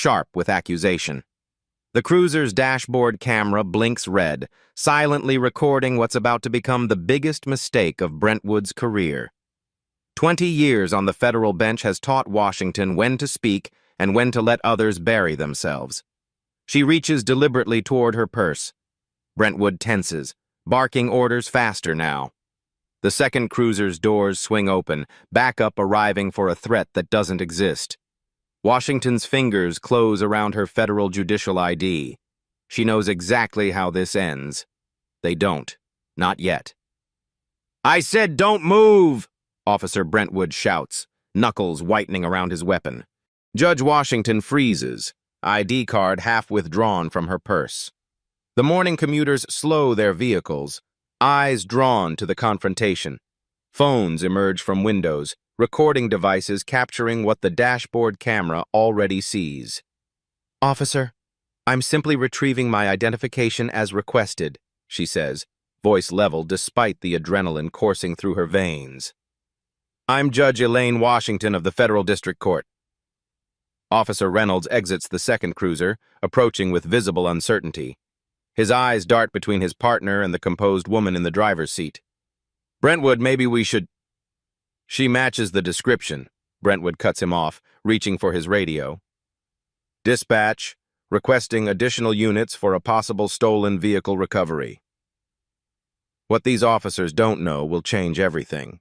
sharp with accusation. The cruiser's dashboard camera blinks red, silently recording what's about to become the biggest mistake of Brentwood's career. 20 years on the federal bench has taught Washington when to speak and when to let others bury themselves. She reaches deliberately toward her purse. Brentwood tenses, barking orders faster now. The second cruiser's doors swing open, backup arriving for a threat that doesn't exist. Washington's fingers close around her federal judicial ID. She knows exactly how this ends. They don't. Not yet. "I said don't move!" Officer Brentwood shouts, knuckles whitening around his weapon. Judge Washington freezes, ID card half withdrawn from her purse. The morning commuters slow their vehicles, eyes drawn to the confrontation. Phones emerge from windows, recording devices capturing what the dashboard camera already sees. "Officer, I'm simply retrieving my identification as requested," she says, voice level despite the adrenaline coursing through her veins. "I'm Judge Elaine Washington of the Federal District Court." Officer Reynolds exits the second cruiser, approaching with visible uncertainty. His eyes dart between his partner and the composed woman in the driver's seat. "Brentwood, maybe we should—" "She matches the description," Brentwood cuts him off, reaching for his radio. "Dispatch, requesting additional units for a possible stolen vehicle recovery." What these officers don't know will change everything.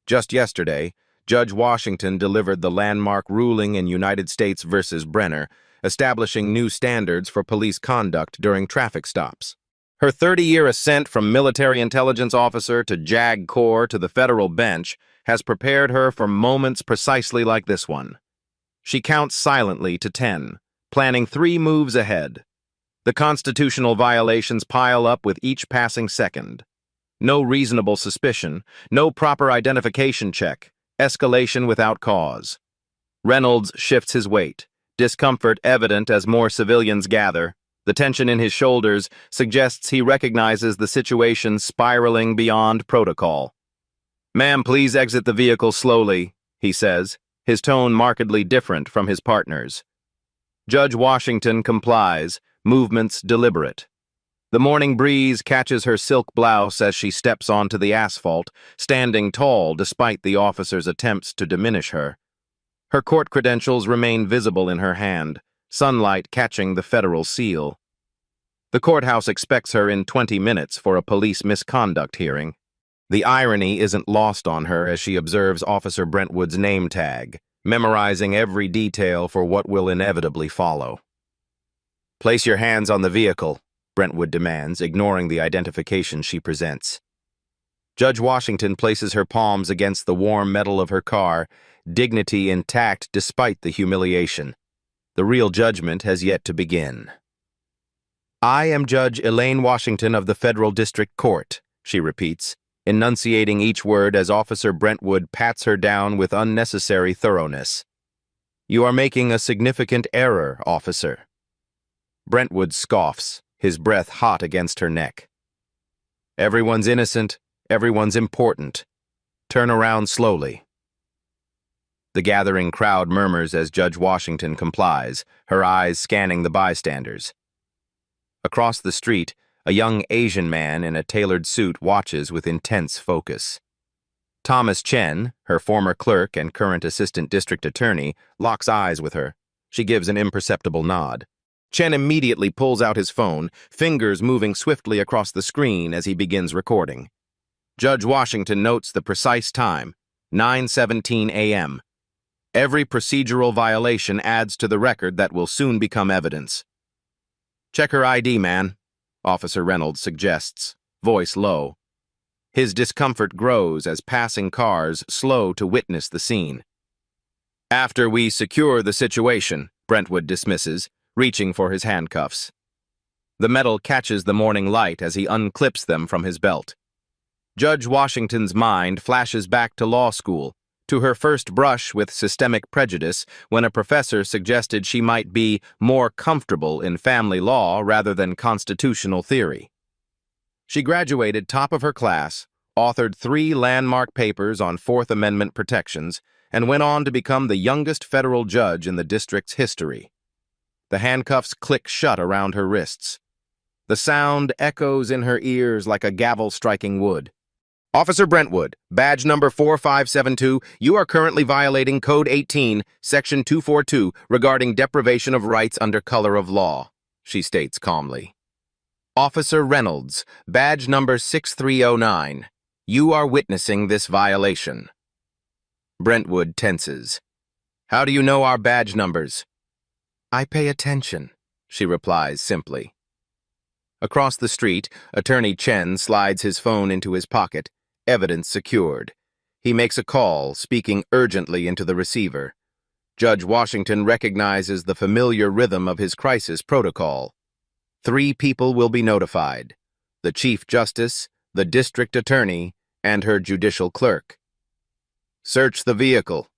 Just yesterday, Judge Washington delivered the landmark ruling in United States v. Brenner, establishing new standards for police conduct during traffic stops. Her 30-year ascent from military intelligence officer to JAG Corps to the federal bench has prepared her for moments precisely like this one. She counts silently to 10, planning 3 moves ahead. The constitutional violations pile up with each passing second. No reasonable suspicion, no proper identification check, escalation without cause. Reynolds shifts his weight, discomfort evident as more civilians gather. The tension in his shoulders suggests he recognizes the situation spiraling beyond protocol. "Ma'am, please exit the vehicle slowly," he says, his tone markedly different from his partner's. Judge Washington complies, movements deliberate. The morning breeze catches her silk blouse as she steps onto the asphalt, standing tall despite the officer's attempts to diminish her. Her court credentials remain visible in her hand, sunlight catching the federal seal. The courthouse expects her in 20 minutes for a police misconduct hearing. The irony isn't lost on her as she observes Officer Brentwood's name tag, memorizing every detail for what will inevitably follow. "Place your hands on the vehicle," Brentwood demands, ignoring the identification she presents. Judge Washington places her palms against the warm metal of her car, dignity intact despite the humiliation. The real judgment has yet to begin. "I am Judge Elaine Washington of the Federal District Court," she repeats, enunciating each word as Officer Brentwood pats her down with unnecessary thoroughness. "You are making a significant error, officer." Brentwood scoffs, his breath hot against her neck. "Everyone's innocent, everyone's important. Turn around slowly." The gathering crowd murmurs as Judge Washington complies, her eyes scanning the bystanders. Across the street, a young Asian man in a tailored suit watches with intense focus. Thomas Chen, her former clerk and current assistant district attorney, locks eyes with her. She gives an imperceptible nod. Chen immediately pulls out his phone, fingers moving swiftly across the screen as he begins recording. Judge Washington notes the precise time, 9:17 a.m. Every procedural violation adds to the record that will soon become evidence. "Check her ID, man," Officer Reynolds suggests, voice low. His discomfort grows as passing cars slow to witness the scene. "After we secure the situation," Brentwood dismisses, reaching for his handcuffs. The metal catches the morning light as he unclips them from his belt. Judge Washington's mind flashes back to law school, to her first brush with systemic prejudice when a professor suggested she might be more comfortable in family law rather than constitutional theory. She graduated top of her class, authored 3 landmark papers on Fourth Amendment protections, and went on to become the youngest federal judge in the district's history. The handcuffs click shut around her wrists. The sound echoes in her ears like a gavel striking wood. Officer Brentwood, badge number 4572, you are currently violating Code 18, Section 242, regarding deprivation of rights under color of law, she states calmly. Officer Reynolds, badge number 6309, you are witnessing this violation. Brentwood tenses. How do you know our badge numbers? I pay attention, she replies simply. Across the street, Attorney Chen slides his phone into his pocket, evidence secured. He makes a call, speaking urgently into the receiver. Judge Washington recognizes the familiar rhythm of his crisis protocol. 3 people will be notified: the Chief Justice, the District Attorney, and her judicial clerk. Search the vehicle,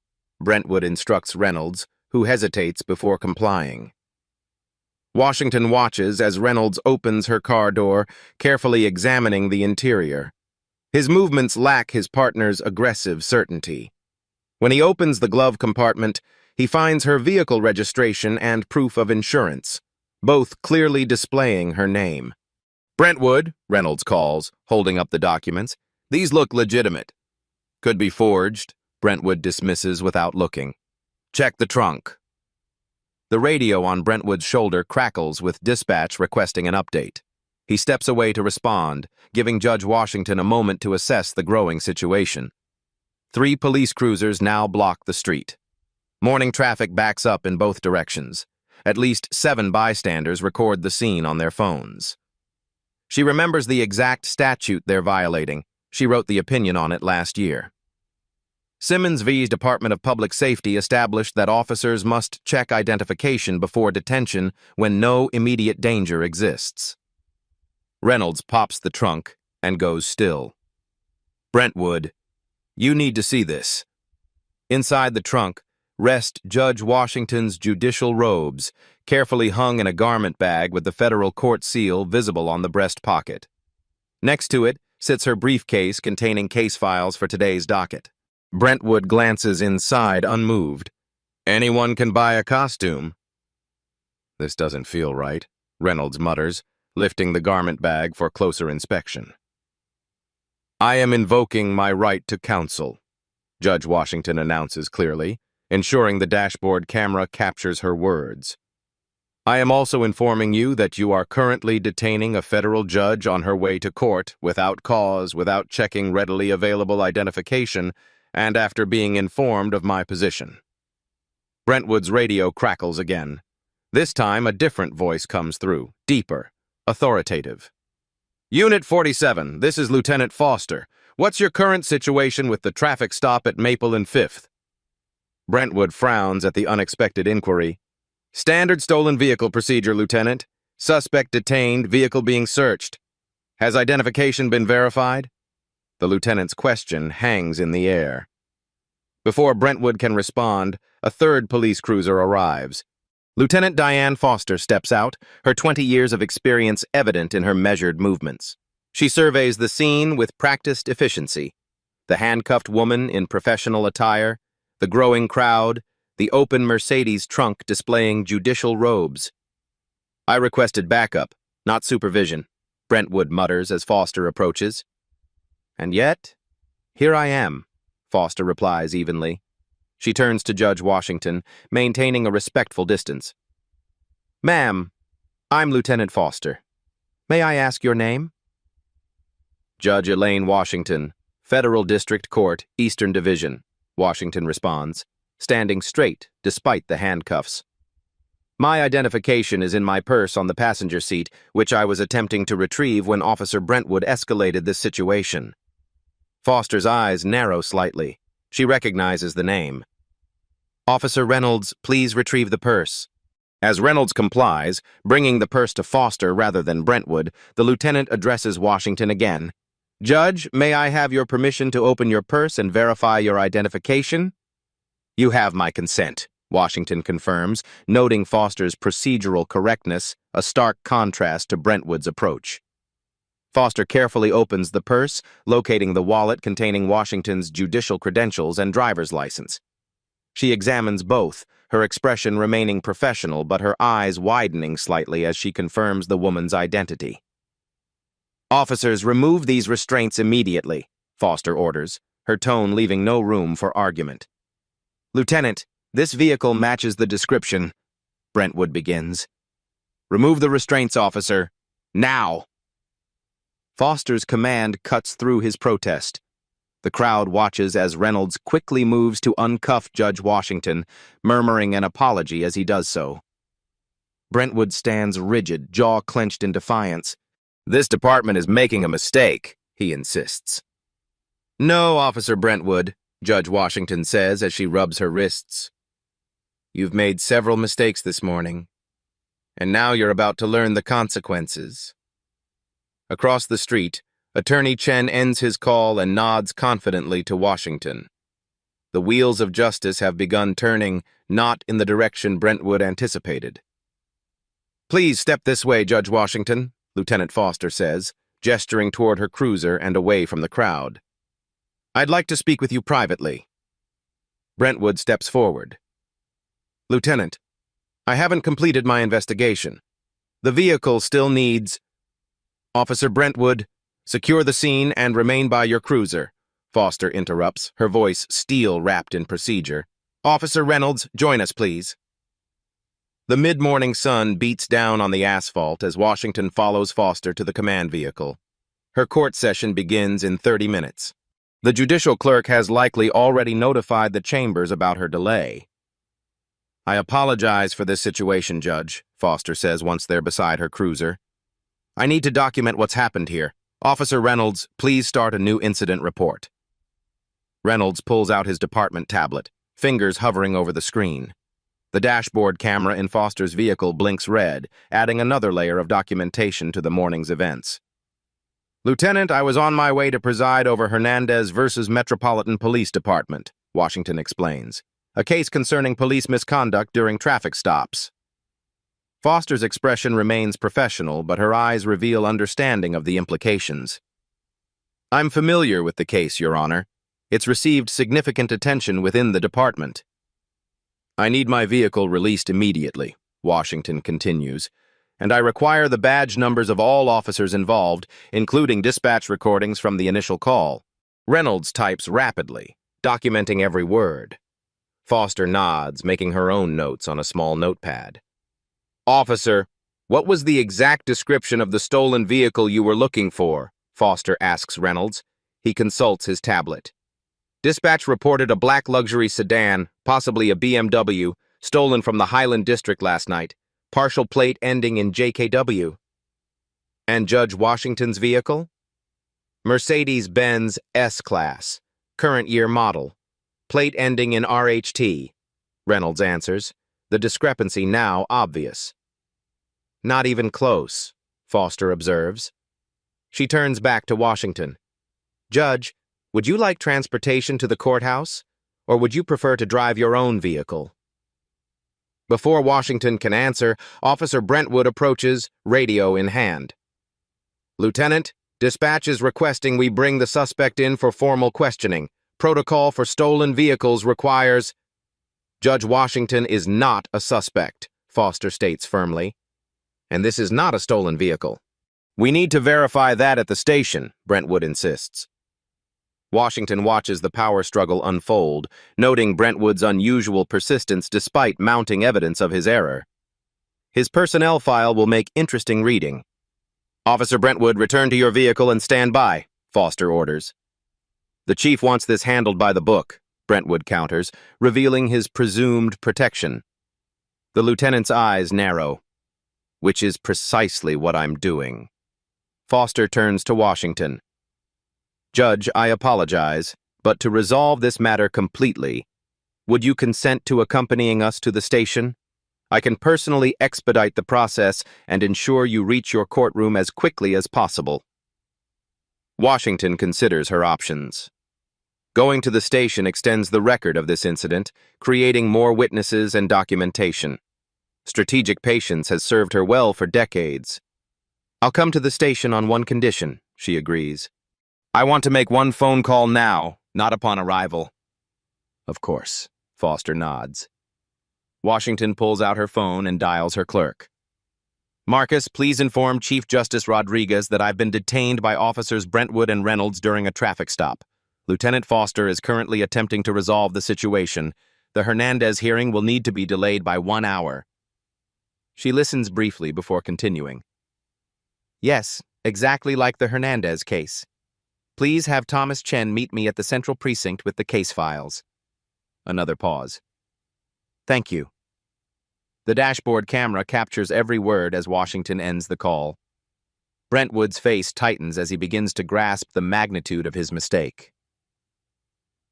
Brentwood instructs Reynolds, who hesitates before complying. Washington watches as Reynolds opens her car door, carefully examining the interior. His movements lack his partner's aggressive certainty. When he opens the glove compartment, he finds her vehicle registration and proof of insurance, both clearly displaying her name. Brentwood, Reynolds calls, holding up the documents. These look legitimate. Could be forged, Brentwood dismisses without looking. Check the trunk. The radio on Brentwood's shoulder crackles with dispatch requesting an update. He steps away to respond, giving Judge Washington a moment to assess the growing situation. 3 police cruisers now block the street. Morning traffic backs up in both directions. At least 7 bystanders record the scene on their phones. She remembers the exact statute they're violating. She wrote the opinion on it last year. Simmons v's Department of Public Safety established that officers must check identification before detention when no immediate danger exists. Reynolds pops the trunk and goes still. Brentwood, you need to see this. Inside the trunk rest Judge Washington's judicial robes, carefully hung in a garment bag with the federal court seal visible on the breast pocket. Next to it sits her briefcase containing case files for today's docket. Brentwood glances inside, unmoved. Anyone can buy a costume. This doesn't feel right, Reynolds mutters, lifting the garment bag for closer inspection. I am invoking my right to counsel, Judge Washington announces clearly, ensuring the dashboard camera captures her words. I am also informing you that you are currently detaining a federal judge on her way to court without cause, without checking readily available identification, and after being informed of my position. Brentwood's radio crackles again. This time, a different voice comes through, deeper, authoritative. Unit 47, this is Lieutenant Foster. What's your current situation with the traffic stop at Maple and 5th? Brentwood frowns at the unexpected inquiry. Standard stolen vehicle procedure, Lieutenant. Suspect detained, vehicle being searched. Has identification been verified? The lieutenant's question hangs in the air. Before Brentwood can respond, a 3rd police cruiser arrives. Lieutenant Diane Foster steps out, her 20 years of experience evident in her measured movements. She surveys the scene with practiced efficiency. The handcuffed woman in professional attire, the growing crowd, the open Mercedes trunk displaying judicial robes. I requested backup, not supervision, Brentwood mutters as Foster approaches. And yet, here I am, Foster replies evenly. She turns to Judge Washington, maintaining a respectful distance. Ma'am, I'm Lieutenant Foster. May I ask your name? Judge Elaine Washington, Federal District Court, Eastern Division, Washington responds, standing straight despite the handcuffs. My identification is in my purse on the passenger seat, which I was attempting to retrieve when Officer Brentwood escalated this situation. Foster's eyes narrow slightly. She recognizes the name. Officer Reynolds, please retrieve the purse. As Reynolds complies, bringing the purse to Foster rather than Brentwood, the lieutenant addresses Washington again. Judge, may I have your permission to open your purse and verify your identification? You have my consent, Washington confirms, noting Foster's procedural correctness, a stark contrast to Brentwood's approach. Foster carefully opens the purse, locating the wallet containing Washington's judicial credentials and driver's license. She examines both, her expression remaining professional but her eyes widening slightly as she confirms the woman's identity. "Officers, remove these restraints immediately," Foster orders, her tone leaving no room for argument. "Lieutenant, this vehicle matches the description," Brentwood begins. "Remove the restraints, officer. Now!" Foster's command cuts through his protest. The crowd watches as Reynolds quickly moves to uncuff Judge Washington, murmuring an apology as he does so. Brentwood stands rigid, jaw clenched in defiance. "This department is making a mistake," he insists. "No, Officer Brentwood," Judge Washington says as she rubs her wrists. "You've made several mistakes this morning, and now you're about to learn the consequences." Across the street, Attorney Chen ends his call and nods confidently to Washington. The wheels of justice have begun turning, not in the direction Brentwood anticipated. "Please step this way, Judge Washington," Lieutenant Foster says, gesturing toward her cruiser and away from the crowd. "I'd like to speak with you privately." Brentwood steps forward. "Lieutenant, I haven't completed my investigation. The vehicle still needs—" "Officer Brentwood, secure the scene and remain by your cruiser," Foster interrupts, her voice steel-wrapped in procedure. "Officer Reynolds, join us, please." The mid-morning sun beats down on the asphalt as Washington follows Foster to the command vehicle. Her court session begins in 30 minutes. The judicial clerk has likely already notified the chambers about her delay. "I apologize for this situation, Judge," Foster says once they're beside her cruiser. "I need to document what's happened here. Officer Reynolds, please start a new incident report." Reynolds pulls out his department tablet, fingers hovering over the screen. The dashboard camera in Foster's vehicle blinks red, adding another layer of documentation to the morning's events. "Lieutenant, I was on my way to preside over Hernandez versus Metropolitan Police Department," Washington explains. "A case concerning police misconduct during traffic stops." Foster's expression remains professional, but her eyes reveal understanding of the implications. "I'm familiar with the case, Your Honor. It's received significant attention within the department." "I need my vehicle released immediately," Washington continues, "and I require the badge numbers of all officers involved, including dispatch recordings from the initial call." Reynolds types rapidly, documenting every word. Foster nods, making her own notes on a small notepad. "Officer, what was the exact description of the stolen vehicle you were looking for?" Foster asks Reynolds. He consults his tablet. "Dispatch reported a black luxury sedan, possibly a BMW, stolen from the Highland District last night. Partial plate ending in JKW." "And Judge Washington's vehicle?" "Mercedes-Benz S-Class, current year model. Plate ending in RHT," Reynolds answers, the discrepancy now obvious. "Not even close," Foster observes. She turns back to Washington. "Judge, would you like transportation to the courthouse, or would you prefer to drive your own vehicle?" Before Washington can answer, Officer Brentwood approaches, radio in hand. "Lieutenant, dispatch is requesting we bring the suspect in for formal questioning. Protocol for stolen vehicles requires—" "Judge Washington is not a suspect," Foster states firmly. "And this is not a stolen vehicle." "We need to verify that at the station," Brentwood insists. Washington watches the power struggle unfold, noting Brentwood's unusual persistence despite mounting evidence of his error. His personnel file will make interesting reading. "Officer Brentwood, return to your vehicle and stand by," Foster orders. "The chief wants this handled by the book," Brentwood counters, revealing his presumed protection. The lieutenant's eyes narrow. "Which is precisely what I'm doing." Foster turns to Washington. "Judge, I apologize, but to resolve this matter completely, would you consent to accompanying us to the station? I can personally expedite the process and ensure you reach your courtroom as quickly as possible." Washington considers her options. Going to the station extends the record of this incident, creating more witnesses and documentation. Strategic patience has served her well for decades. "I'll come to the station on one condition," she agrees. "I want to make one phone call now, not upon arrival." "Of course," Foster nods. Washington pulls out her phone and dials her clerk. Marcus, please inform Chief Justice Rodriguez that I've been detained by officers Brentwood and Reynolds during a traffic stop. Lieutenant Foster is currently attempting to resolve the situation. The Hernandez hearing will need to be delayed by 1 hour. She listens briefly before continuing. Yes, exactly like the Hernandez case. Please have Thomas Chen meet me at the Central Precinct with the case files. Another pause. Thank you. The dashboard camera captures every word as Washington ends the call. Brentwood's face tightens as he begins to grasp the magnitude of his mistake.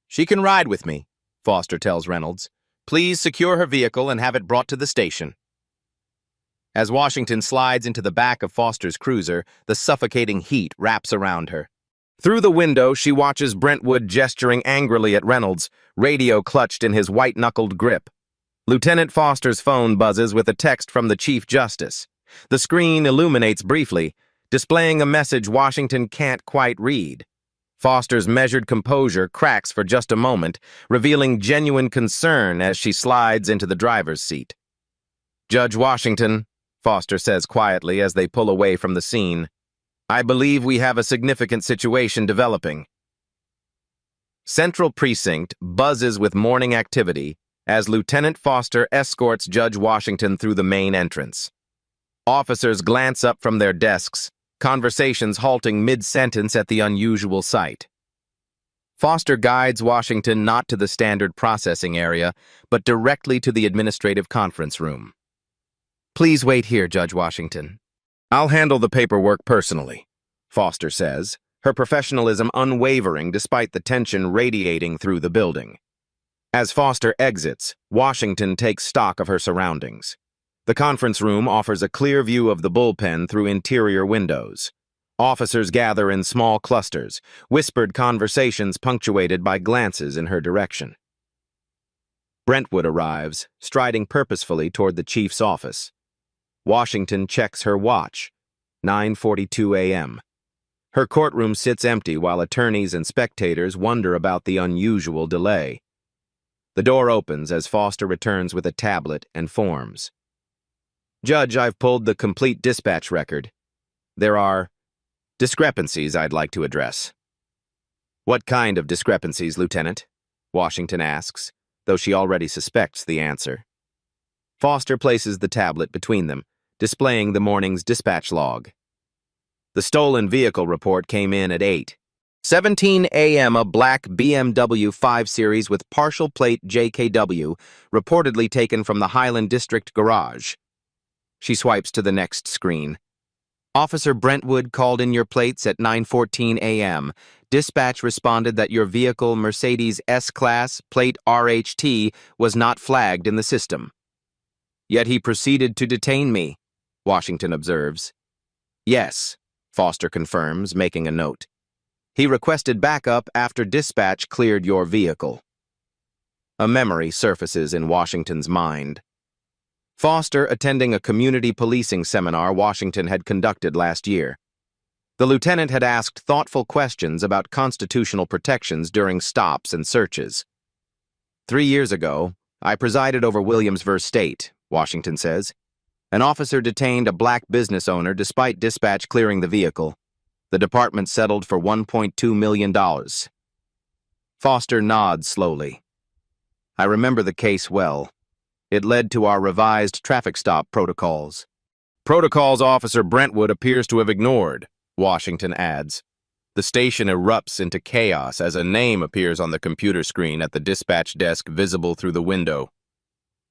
She can ride with me, Foster tells Reynolds. Please secure her vehicle and have it brought to the station. As Washington slides into the back of Foster's cruiser, the suffocating heat wraps around her. Through the window, she watches Brentwood gesturing angrily at Reynolds, radio clutched in his white-knuckled grip. Lieutenant Foster's phone buzzes with a text from the Chief Justice. The screen illuminates briefly, displaying a message Washington can't quite read. Foster's measured composure cracks for just a moment, revealing genuine concern as she slides into the driver's seat. Judge Washington, Foster says quietly as they pull away from the scene, I believe we have a significant situation developing. Central Precinct buzzes with morning activity as Lieutenant Foster escorts Judge Washington through the main entrance. Officers glance up from their desks, conversations halting mid-sentence at the unusual sight. Foster guides Washington not to the standard processing area, but directly to the administrative conference room. Please wait here, Judge Washington. I'll handle the paperwork personally, Foster says, her professionalism unwavering despite the tension radiating through the building. As Foster exits, Washington takes stock of her surroundings. The conference room offers a clear view of the bullpen through interior windows. Officers gather in small clusters, whispered conversations punctuated by glances in her direction. Brentwood arrives, striding purposefully toward the chief's office. Washington checks her watch, 9:42 a.m. Her courtroom sits empty while attorneys and spectators wonder about the unusual delay. The door opens as Foster returns with a tablet and forms. Judge, I've pulled the complete dispatch record. There are discrepancies I'd like to address. What kind of discrepancies, Lieutenant? Washington asks, though she already suspects the answer. Foster places the tablet between them, displaying the morning's dispatch log. The stolen vehicle report came in at 8:17 a.m. A black BMW 5 Series with partial plate JKW, reportedly taken from the Highland District garage. She swipes to the next screen. Officer Brentwood called in your plates at 9:14 a.m. Dispatch responded that your vehicle, Mercedes S-Class, plate RHT, was not flagged in the system. Yet he proceeded to detain me, Washington observes. Yes, Foster confirms, making a note. He requested backup after dispatch cleared your vehicle. A memory surfaces in Washington's mind. Foster attending a community policing seminar Washington had conducted last year. The lieutenant had asked thoughtful questions about constitutional protections during stops and searches. 3 years ago, I presided over Williams v. State, Washington says. An officer detained a black business owner despite dispatch clearing the vehicle. The department settled for $1.2 million. Foster nods slowly. I remember the case well. It led to our revised traffic stop protocols. Protocols Officer Brentwood appears to have ignored, Washington adds. The station erupts into chaos as a name appears on the computer screen at the dispatch desk visible through the window.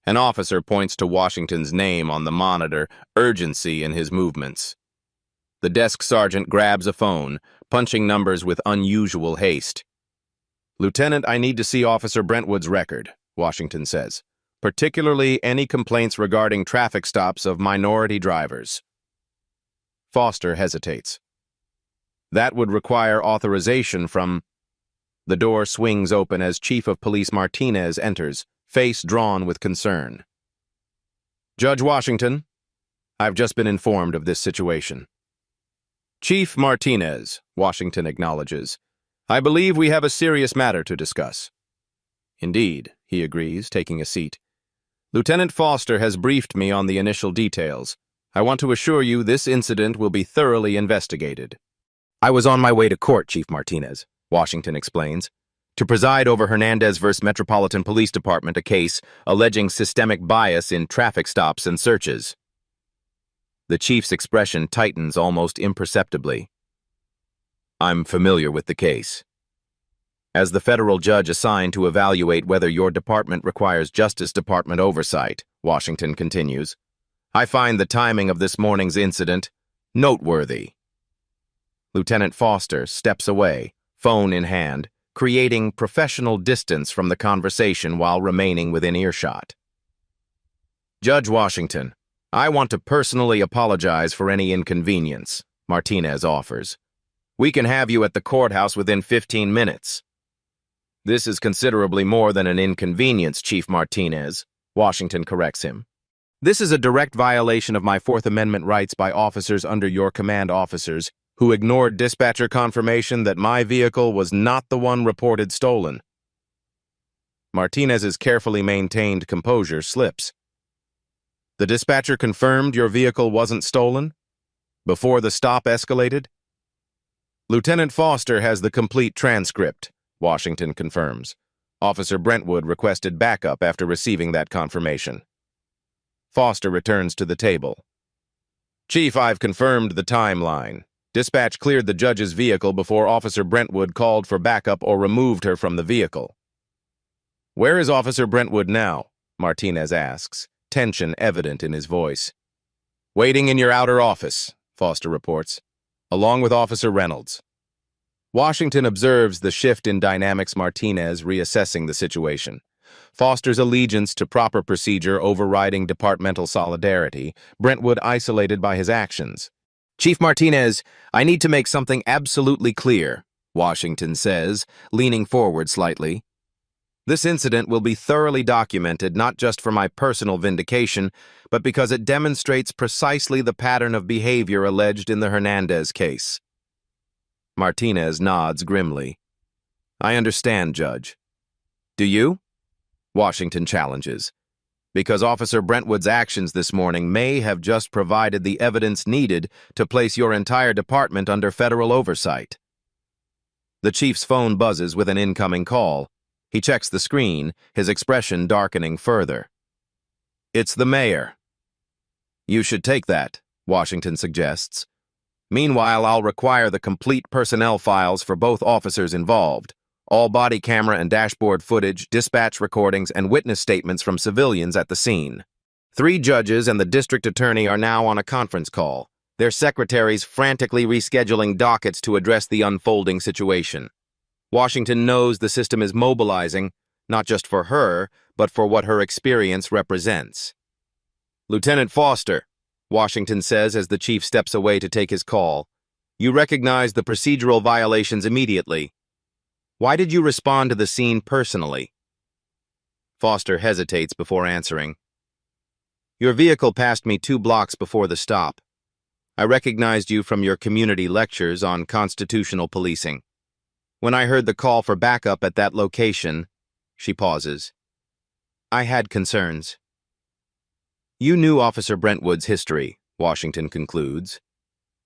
An officer points to Washington's name on the monitor, urgency in his movements. The desk sergeant grabs a phone, punching numbers with unusual haste. Lieutenant, I need to see Officer Brentwood's record, Washington says, particularly any complaints regarding traffic stops of minority drivers. Foster hesitates. That would require authorization from... The door swings open as Chief of Police Martinez enters, face drawn with concern. Judge Washington, I've just been informed of this situation. Chief Martinez, Washington acknowledges, I believe we have a serious matter to discuss. Indeed, he agrees, taking a seat. Lieutenant Foster has briefed me on the initial details. I want to assure you this incident will be thoroughly investigated. I was on my way to court, Chief Martinez, Washington explains, to preside over Hernandez vs. Metropolitan Police Department, a case alleging systemic bias in traffic stops and searches. The chief's expression tightens almost imperceptibly. I'm familiar with the case. As the federal judge assigned to evaluate whether your department requires Justice Department oversight, Washington continues, I find the timing of this morning's incident noteworthy. Lieutenant Foster steps away, phone in hand, creating professional distance from the conversation while remaining within earshot. Judge Washington, I want to personally apologize for any inconvenience, Martinez offers. We can have you at the courthouse within 15 minutes. This is considerably more than an inconvenience, Chief Martinez, Washington corrects him. This is a direct violation of my Fourth Amendment rights by officers under your command officers who ignored dispatcher confirmation that my vehicle was not the one reported stolen. Martinez's carefully maintained composure slips. The dispatcher confirmed your vehicle wasn't stolen? Before the stop escalated? Lieutenant Foster has the complete transcript, Washington confirms. Officer Brentwood requested backup after receiving that confirmation. Foster returns to the table. Chief, I've confirmed the timeline. Dispatch cleared the judge's vehicle before Officer Brentwood called for backup or removed her from the vehicle. Where is Officer Brentwood now? Martinez asks, tension evident in his voice. Waiting in your outer office, Foster reports, along with Officer Reynolds. Washington observes the shift in dynamics, Martinez reassessing the situation. Foster's allegiance to proper procedure overriding departmental solidarity, Brentwood isolated by his actions. Chief Martinez, I need to make something absolutely clear, Washington says, leaning forward slightly. This incident will be thoroughly documented not just for my personal vindication, but because it demonstrates precisely the pattern of behavior alleged in the Hernandez case. Martinez nods grimly. I understand, Judge. Do you? Washington challenges. Because Officer Brentwood's actions this morning may have just provided the evidence needed to place your entire department under federal oversight. The chief's phone buzzes with an incoming call. He checks the screen, his expression darkening further. It's the mayor. You should take that, Washington suggests. Meanwhile, I'll require the complete personnel files for both officers involved. All body camera and dashboard footage, dispatch recordings, and witness statements from civilians at the scene. 3 judges and the district attorney are now on a conference call, their secretaries frantically rescheduling dockets to address the unfolding situation. Washington knows the system is mobilizing, not just for her, but for what her experience represents. Lieutenant Foster, Washington says as the chief steps away to take his call, you recognize the procedural violations immediately. Why did you respond to the scene personally? Foster hesitates before answering. Your vehicle passed me 2 blocks before the stop. I recognized you from your community lectures on constitutional policing. When I heard the call for backup at that location, she pauses. I had concerns. You knew Officer Brentwood's history, Washington concludes.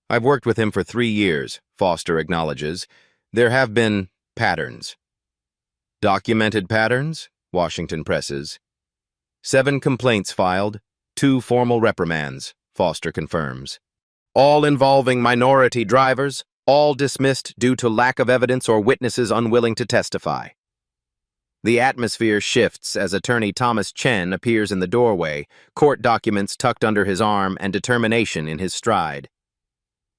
I've worked with him for 3 years, Foster acknowledges. There have been patterns. Documented patterns? Washington presses. 7 complaints filed, 2 formal reprimands, Foster confirms. All involving minority drivers, all dismissed due to lack of evidence or witnesses unwilling to testify. The atmosphere shifts as Attorney Thomas Chen appears in the doorway, court documents tucked under his arm and determination in his stride.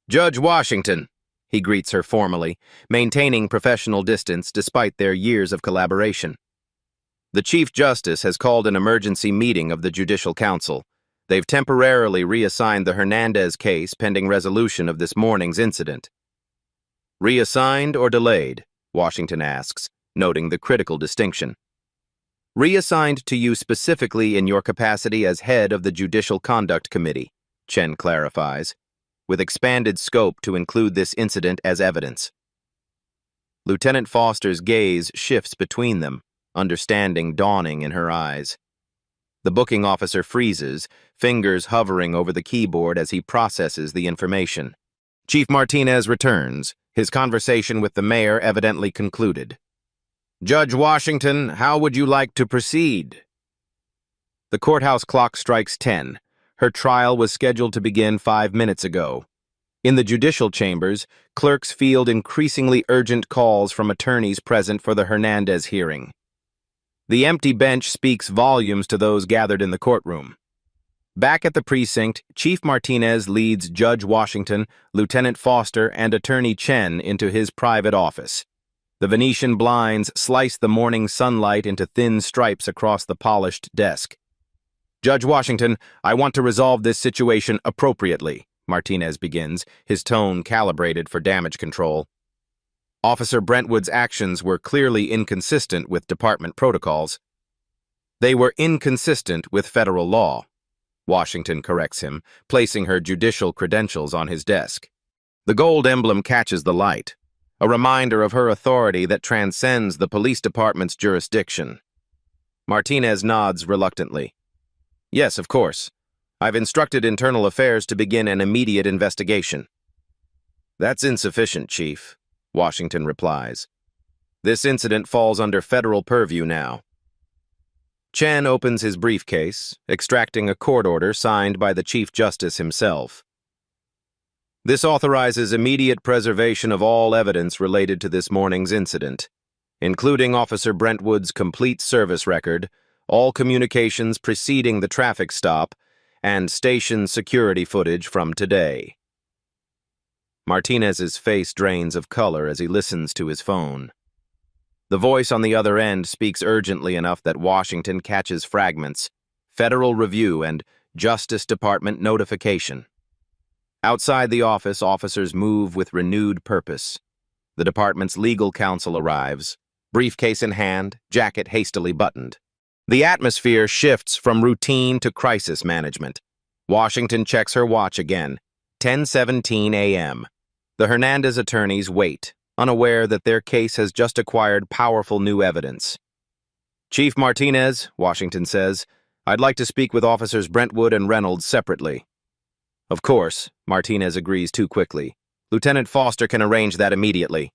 Judge Washington, he greets her formally, maintaining professional distance despite their years of collaboration. The Chief Justice has called an emergency meeting of the Judicial Council. They've temporarily reassigned the Hernandez case pending resolution of this morning's incident. Reassigned or delayed? Washington asks, noting the critical distinction. Reassigned to you specifically in your capacity as head of the Judicial Conduct Committee, Chen clarifies, with expanded scope to include this incident as evidence. Lieutenant Foster's gaze shifts between them, understanding dawning in her eyes. The booking officer freezes, fingers hovering over the keyboard as he processes the information. Chief Martinez returns, his conversation with the mayor evidently concluded. "Judge Washington, how would you like to proceed?" The courthouse clock strikes 10. Her trial was scheduled to begin 5 minutes ago. In the judicial chambers, clerks field increasingly urgent calls from attorneys present for the Hernandez hearing. The empty bench speaks volumes to those gathered in the courtroom. Back at the precinct, Chief Martinez leads Judge Washington, Lieutenant Foster, and Attorney Chen into his private office. The Venetian blinds slice the morning sunlight into thin stripes across the polished desk. "Judge Washington, I want to resolve this situation appropriately," Martinez begins, his tone calibrated for damage control. Officer Brentwood's actions were clearly inconsistent with department protocols. They were inconsistent with federal law. Washington corrects him, placing her judicial credentials on his desk. The gold emblem catches the light, a reminder of her authority that transcends the police department's jurisdiction. Martinez nods reluctantly. "Yes, of course. I've instructed Internal Affairs to begin an immediate investigation." "That's insufficient, Chief," Washington replies. "This incident falls under federal purview now." Chen opens his briefcase, extracting a court order signed by the Chief Justice himself. "This authorizes immediate preservation of all evidence related to this morning's incident, including Officer Brentwood's complete service record, all communications preceding the traffic stop, and station security footage from today." Martinez's face drains of color as he listens to his phone. The voice on the other end speaks urgently enough that Washington catches fragments: Federal Review and Justice Department notification. Outside the office, officers move with renewed purpose. The department's legal counsel arrives, briefcase in hand, jacket hastily buttoned. The atmosphere shifts from routine to crisis management. Washington checks her watch again. 10:17 a.m. The Hernandez attorneys wait, unaware that their case has just acquired powerful new evidence. "Chief Martinez," Washington says, "I'd like to speak with Officers Brentwood and Reynolds separately." "Of course," Martinez agrees too quickly. "Lieutenant Foster can arrange that immediately."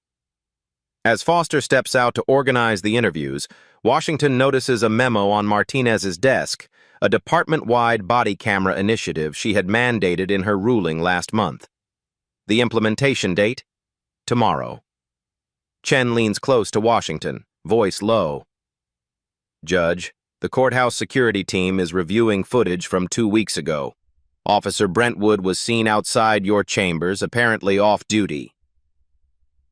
As Foster steps out to organize the interviews, Washington notices a memo on Martinez's desk, a department-wide body camera initiative she had mandated in her ruling last month. The implementation date? Tomorrow. Chen leans close to Washington, voice low. "Judge, the courthouse security team is reviewing footage from 2 weeks ago. Officer Brentwood was seen outside your chambers, apparently off duty."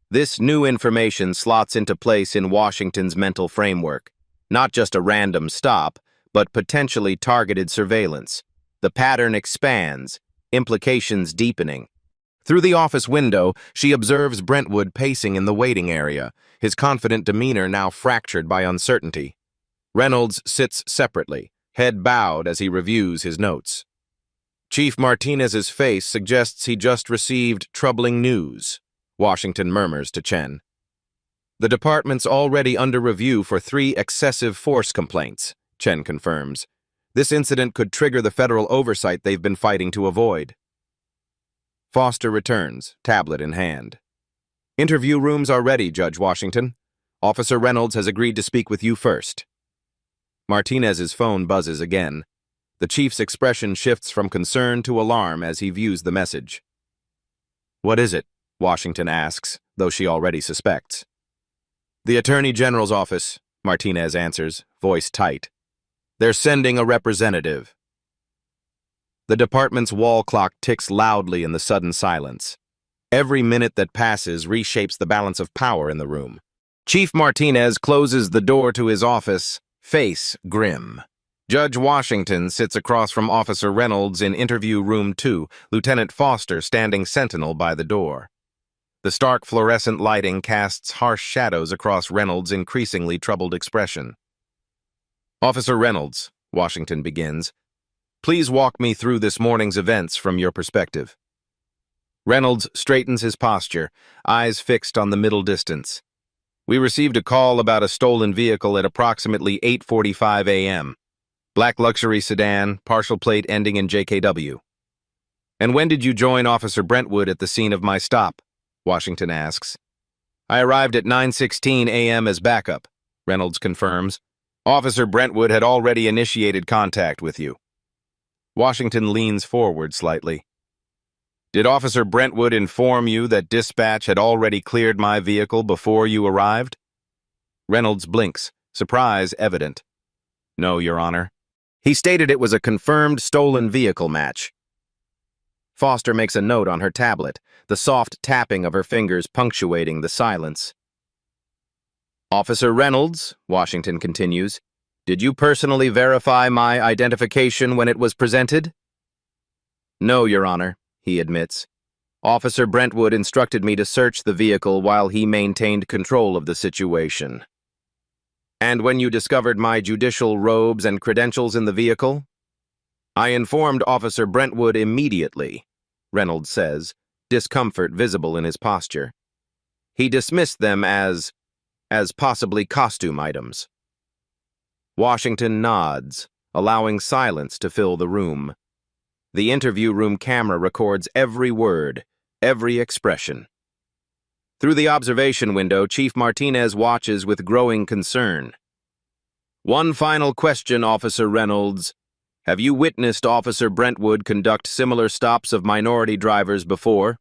This new information slots into place in Washington's mental framework. Not just a random stop, but potentially targeted surveillance. The pattern expands, implications deepening. Through the office window, she observes Brentwood pacing in the waiting area, his confident demeanor now fractured by uncertainty. Reynolds sits separately, head bowed as he reviews his notes. Chief Martinez's face suggests he just received troubling news, Washington murmurs to Chen. "The department's already under review for 3 excessive force complaints," Chen confirms. "This incident could trigger the federal oversight they've been fighting to avoid." Foster returns, tablet in hand. "Interview rooms are ready, Judge Washington. Officer Reynolds has agreed to speak with you first." Martinez's phone buzzes again. The chief's expression shifts from concern to alarm as he views the message. "What is it?" Washington asks, though she already suspects. "The Attorney General's office," Martinez answers, voice tight. "They're sending a representative." The department's wall clock ticks loudly in the sudden silence. Every minute that passes reshapes the balance of power in the room. Chief Martinez closes the door to his office, face grim. Judge Washington sits across from Officer Reynolds in interview room 2, Lieutenant Foster standing sentinel by the door. The stark fluorescent lighting casts harsh shadows across Reynolds' increasingly troubled expression. "Officer Reynolds," Washington begins, "please walk me through this morning's events from your perspective." Reynolds straightens his posture, eyes fixed on the middle distance. We received a call about a stolen vehicle at approximately 8:45 a.m. Black luxury sedan, partial plate ending in JKW. And when did you join Officer Brentwood at the scene of my stop? Washington asks. I arrived at 9:16 a.m. as backup, Reynolds confirms. Officer Brentwood had already initiated contact with you. Washington leans forward slightly. Did Officer Brentwood inform you that dispatch had already cleared my vehicle before you arrived? Reynolds blinks, surprise evident. No, Your Honor. He stated it was a confirmed stolen vehicle match. Foster makes a note on her tablet, the soft tapping of her fingers punctuating the silence. Officer Reynolds, Washington continues, did you personally verify my identification when it was presented? No, Your Honor, he admits. Officer Brentwood instructed me to search the vehicle while he maintained control of the situation. And when you discovered my judicial robes and credentials in the vehicle? I informed Officer Brentwood immediately, Reynolds says, discomfort visible in his posture. He dismissed them as possibly costume items. Washington nods, allowing silence to fill the room. The interview room camera records every word, every expression. Through the observation window, Chief Martinez watches with growing concern. One final question, Officer Reynolds. Have you witnessed Officer Brentwood conduct similar stops of minority drivers before?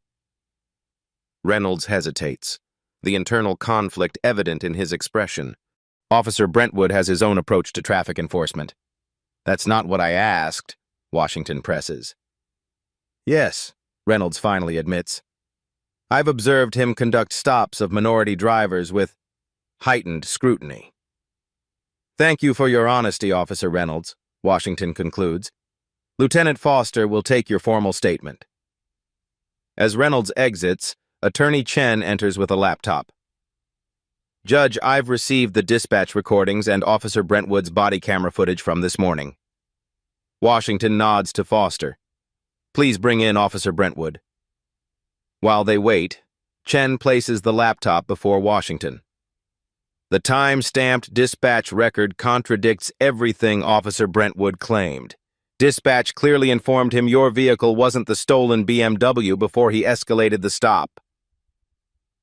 Reynolds hesitates, the internal conflict evident in his expression. Officer Brentwood has his own approach to traffic enforcement. That's not what I asked, Washington presses. Yes, Reynolds finally admits. I've observed him conduct stops of minority drivers with heightened scrutiny. Thank you for your honesty, Officer Reynolds, Washington concludes. Lieutenant Foster will take your formal statement. As Reynolds exits, Attorney Chen enters with a laptop. Judge, I've received the dispatch recordings and Officer Brentwood's body camera footage from this morning. Washington nods to Foster. Please bring in Officer Brentwood. While they wait, Chen places the laptop before Washington. The time-stamped dispatch record contradicts everything Officer Brentwood claimed. Dispatch clearly informed him your vehicle wasn't the stolen BMW before he escalated the stop.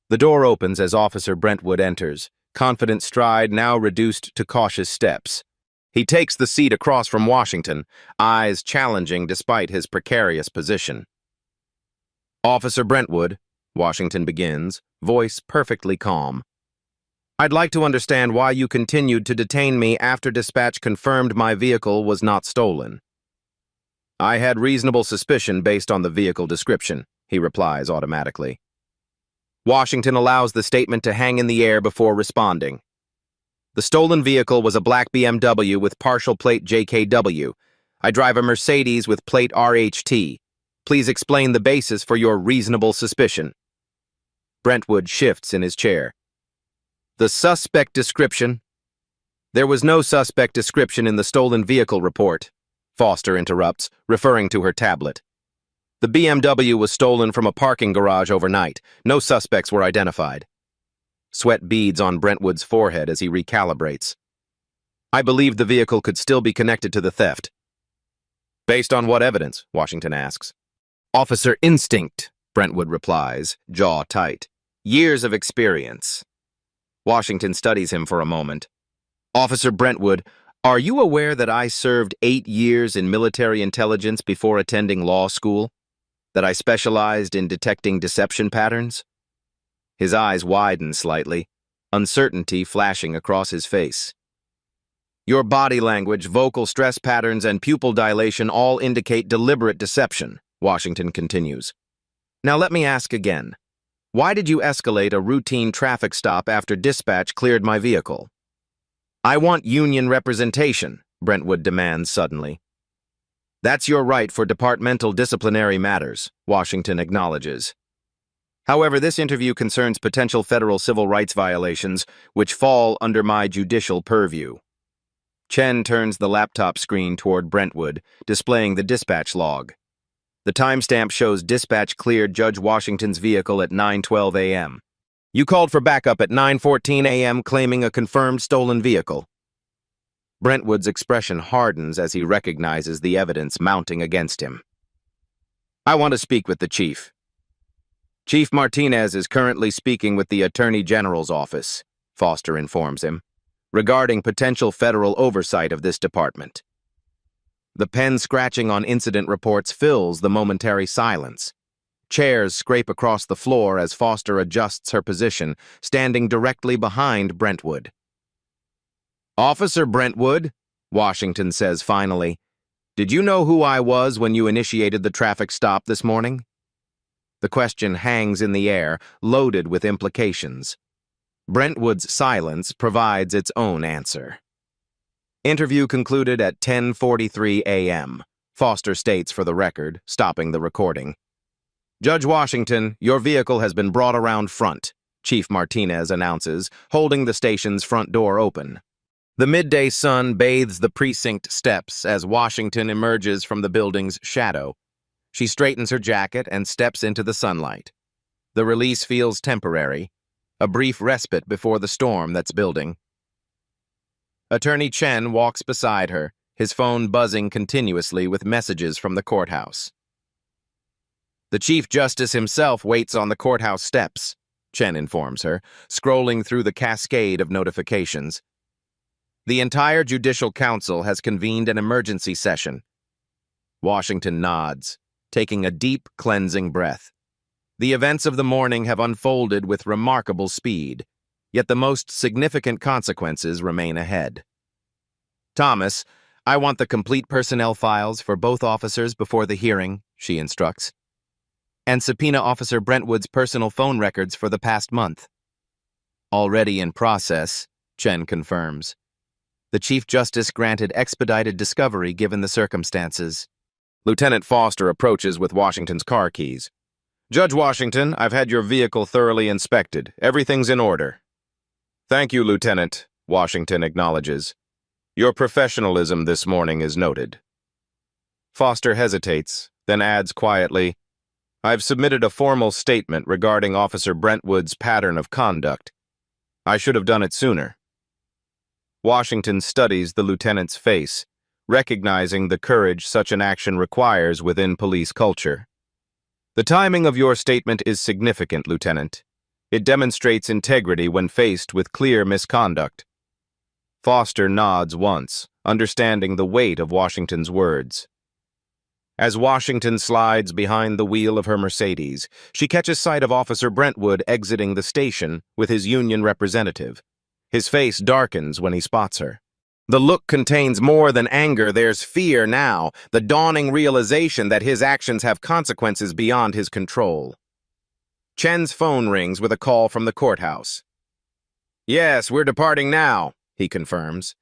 The door opens as Officer Brentwood enters, confident stride now reduced to cautious steps. He takes the seat across from Washington, eyes challenging despite his precarious position. Officer Brentwood, Washington begins, voice perfectly calm. I'd like to understand why you continued to detain me after dispatch confirmed my vehicle was not stolen. I had reasonable suspicion based on the vehicle description, he replies automatically. Washington allows the statement to hang in the air before responding. The stolen vehicle was a black BMW with partial plate JKW. I drive a Mercedes with plate RHT. Please explain the basis for your reasonable suspicion. Brentwood shifts in his chair. The suspect description? There was no suspect description in the stolen vehicle report, Foster interrupts, referring to her tablet. The BMW was stolen from a parking garage overnight. No suspects were identified. Sweat beads on Brentwood's forehead as he recalibrates. I believe the vehicle could still be connected to the theft. Based on what evidence? Washington asks. Officer instinct, Brentwood replies, jaw tight. Years of experience. Washington studies him for a moment. Officer Brentwood, are you aware that I served 8 years in military intelligence before attending law school? That I specialized in detecting deception patterns? His eyes widen slightly, uncertainty flashing across his face. Your body language, vocal stress patterns, and pupil dilation all indicate deliberate deception, Washington continues. Now let me ask again. Why did you escalate a routine traffic stop after dispatch cleared my vehicle? I want union representation, Brentwood demands suddenly. That's your right for departmental disciplinary matters, Washington acknowledges. However, this interview concerns potential federal civil rights violations, which fall under my judicial purview. Chen turns the laptop screen toward Brentwood, displaying the dispatch log. The timestamp shows dispatch cleared Judge Washington's vehicle at 9:12 a.m. You called for backup at 9:14 a.m. claiming a confirmed stolen vehicle. Brentwood's expression hardens as he recognizes the evidence mounting against him. I want to speak with the chief. Chief Martinez is currently speaking with the Attorney General's office, Foster informs him, regarding potential federal oversight of this department. The pen scratching on incident reports fills the momentary silence. Chairs scrape across the floor as Foster adjusts her position, standing directly behind Brentwood. Officer Brentwood, Washington says finally, did you know who I was when you initiated the traffic stop this morning? The question hangs in the air, loaded with implications. Brentwood's silence provides its own answer. Interview concluded at 10:43 a.m., Foster states for the record, stopping the recording. Judge Washington, your vehicle has been brought around front, Chief Martinez announces, holding the station's front door open. The midday sun bathes the precinct steps as Washington emerges from the building's shadow. She straightens her jacket and steps into the sunlight. The release feels temporary, a brief respite before the storm that's building. Attorney Chen walks beside her, his phone buzzing continuously with messages from the courthouse. The Chief Justice himself waits on the courthouse steps, Chen informs her, scrolling through the cascade of notifications. The entire Judicial Council has convened an emergency session. Washington nods, taking a deep, cleansing breath. The events of the morning have unfolded with remarkable speed, yet the most significant consequences remain ahead. Thomas, I want the complete personnel files for both officers before the hearing, she instructs, and subpoena Officer Brentwood's personal phone records for the past month. Already in process, Chen confirms. The Chief Justice granted expedited discovery given the circumstances. Lieutenant Foster approaches with Washington's car keys. Judge Washington, I've had your vehicle thoroughly inspected. Everything's in order. Thank you, Lieutenant, Washington acknowledges. Your professionalism this morning is noted. Foster hesitates, then adds quietly, I've submitted a formal statement regarding Officer Brentwood's pattern of conduct. I should have done it sooner. Washington studies the lieutenant's face, recognizing the courage such an action requires within police culture. The timing of your statement is significant, Lieutenant. It demonstrates integrity when faced with clear misconduct. Foster nods once, understanding the weight of Washington's words. As Washington slides behind the wheel of her Mercedes, she catches sight of Officer Brentwood exiting the station with his union representative. His face darkens when he spots her. The look contains more than anger. There's fear now, the dawning realization that his actions have consequences beyond his control. Chen's phone rings with a call from the courthouse. Yes, we're departing now, he confirms.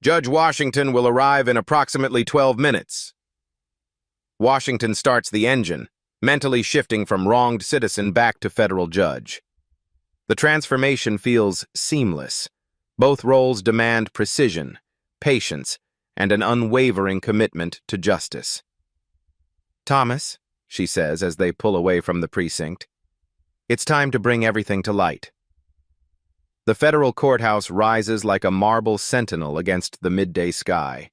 Judge Washington will arrive in approximately 12 minutes. Washington starts the engine, mentally shifting from wronged citizen back to federal judge. The transformation feels seamless. Both roles demand precision, patience, and an unwavering commitment to justice. Thomas, she says as they pull away from the precinct, it's time to bring everything to light. The federal courthouse rises like a marble sentinel against the midday sky.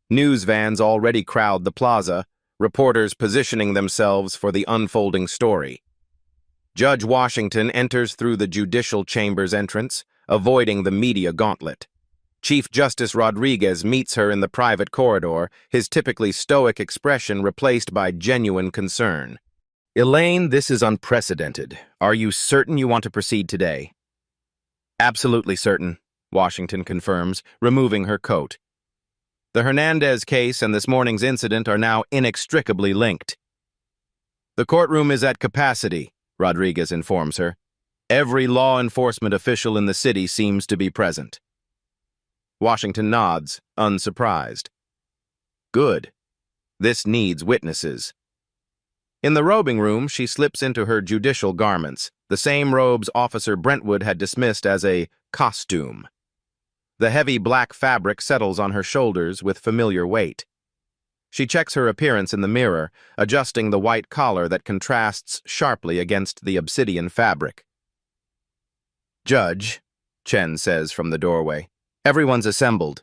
News vans already crowd the plaza, reporters positioning themselves for the unfolding story. Judge Washington enters through the judicial chamber's entrance, avoiding the media gauntlet. Chief Justice Rodriguez meets her in the private corridor, his typically stoic expression replaced by genuine concern. Elaine, this is unprecedented. Are you certain you want to proceed today? Absolutely certain, Washington confirms, removing her coat. The Hernandez case and this morning's incident are now inextricably linked. The courtroom is at capacity, Rodriguez informs her. Every law enforcement official in the city seems to be present. Washington nods, unsurprised. Good. This needs witnesses. In the robing room, she slips into her judicial garments, the same robes Officer Brentwood had dismissed as a costume. The heavy black fabric settles on her shoulders with familiar weight. She checks her appearance in the mirror, adjusting the white collar that contrasts sharply against the obsidian fabric. "Judge," Chen says from the doorway. "Everyone's assembled.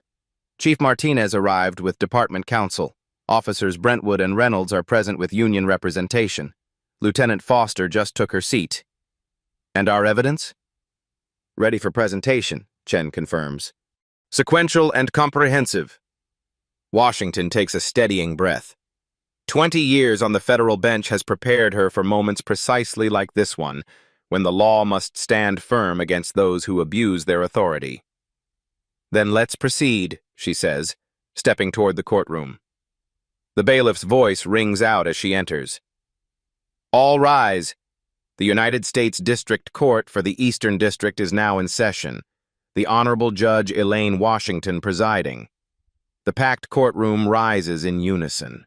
Chief Martinez arrived with department counsel. Officers Brentwood and Reynolds are present with union representation. Lieutenant Foster just took her seat." "And our evidence?" "Ready for presentation," Chen confirms. "Sequential and comprehensive." Washington takes a steadying breath. 20 years on the federal bench has prepared her for moments precisely like this one, when the law must stand firm against those who abuse their authority. "Then let's proceed," she says, stepping toward the courtroom. The bailiff's voice rings out as she enters. "All rise. The United States District Court for the Eastern District is now in session. The Honorable Judge Elaine Washington presiding." The packed courtroom rises in unison.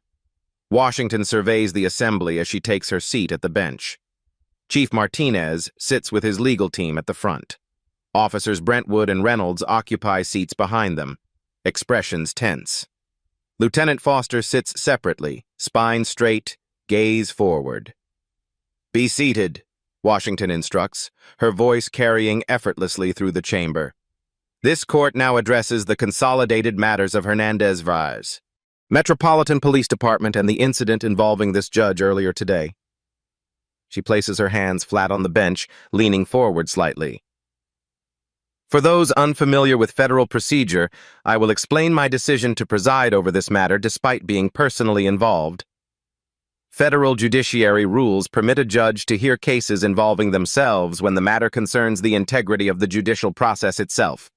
Washington surveys the assembly as she takes her seat at the bench. Chief Martinez sits with his legal team at the front. Officers Brentwood and Reynolds occupy seats behind them, expressions tense. Lieutenant Foster sits separately, spine straight, gaze forward. "Be seated," Washington instructs, her voice carrying effortlessly through the chamber. "This court now addresses the consolidated matters of Hernandez Vaz, Metropolitan Police Department, and the incident involving this judge earlier today." She places her hands flat on the bench, leaning forward slightly. "For those unfamiliar with federal procedure, I will explain my decision to preside over this matter despite being personally involved. Federal judiciary rules permit a judge to hear cases involving themselves when the matter concerns the integrity of the judicial process itself.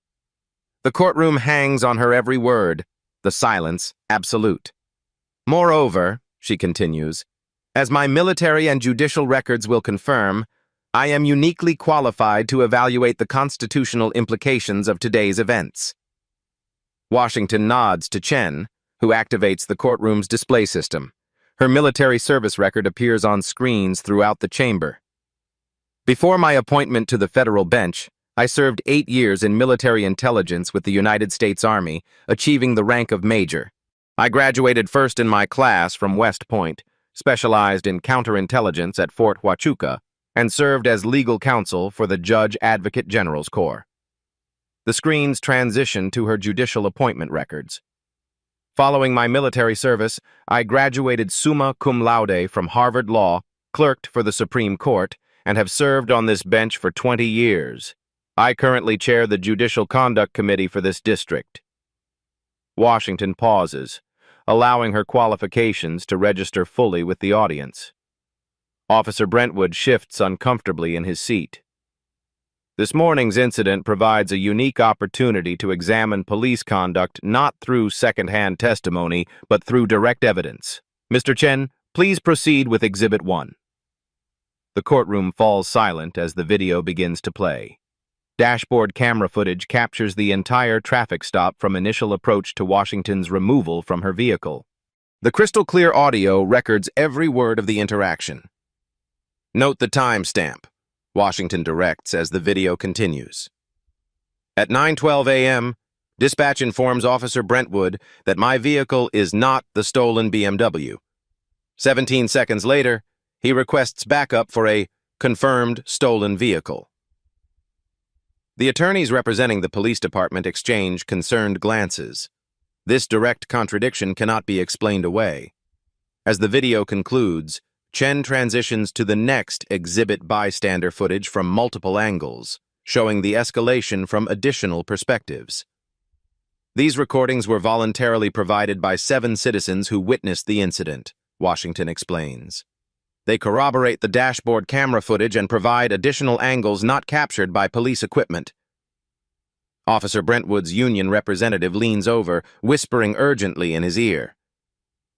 The courtroom hangs on her every word, the silence absolute. Moreover," she continues, "as my military and judicial records will confirm, I am uniquely qualified to evaluate the constitutional implications of today's events." Washington nods to Chen, who activates the courtroom's display system. Her military service record appears on screens throughout the chamber. "Before my appointment to the federal bench, I served 8 years in military intelligence with the United States Army, achieving the rank of major. I graduated first in my class from West Point, specialized in counterintelligence at Fort Huachuca, and served as legal counsel for the Judge Advocate General's Corps." The screens transition to her judicial appointment records. "Following my military service, I graduated summa cum laude from Harvard Law, clerked for the Supreme Court, and have served on this bench for 20 years. I currently chair the Judicial Conduct Committee for this district." Washington pauses, allowing her qualifications to register fully with the audience. Officer Brentwood shifts uncomfortably in his seat. This morning's incident provides a unique opportunity to examine police conduct not through second-hand testimony, but through direct evidence. Mr. Chen, please proceed with Exhibit 1. The courtroom falls silent as the video begins to play. Dashboard camera footage captures the entire traffic stop from initial approach to Washington's removal from her vehicle. The crystal-clear audio records every word of the interaction. "Note the timestamp," Washington directs as the video continues. "At 9:12 a.m., dispatch informs Officer Brentwood that my vehicle is not the stolen BMW. 17 seconds later, he requests backup for a confirmed stolen vehicle." The attorneys representing the police department exchange concerned glances. This direct contradiction cannot be explained away. As the video concludes, Chen transitions to the next exhibit bystander footage from multiple angles, showing the escalation from additional perspectives. "These recordings were voluntarily provided by 7 citizens who witnessed the incident," Washington explains. "They corroborate the dashboard camera footage and provide additional angles not captured by police equipment." Officer Brentwood's union representative leans over, whispering urgently in his ear.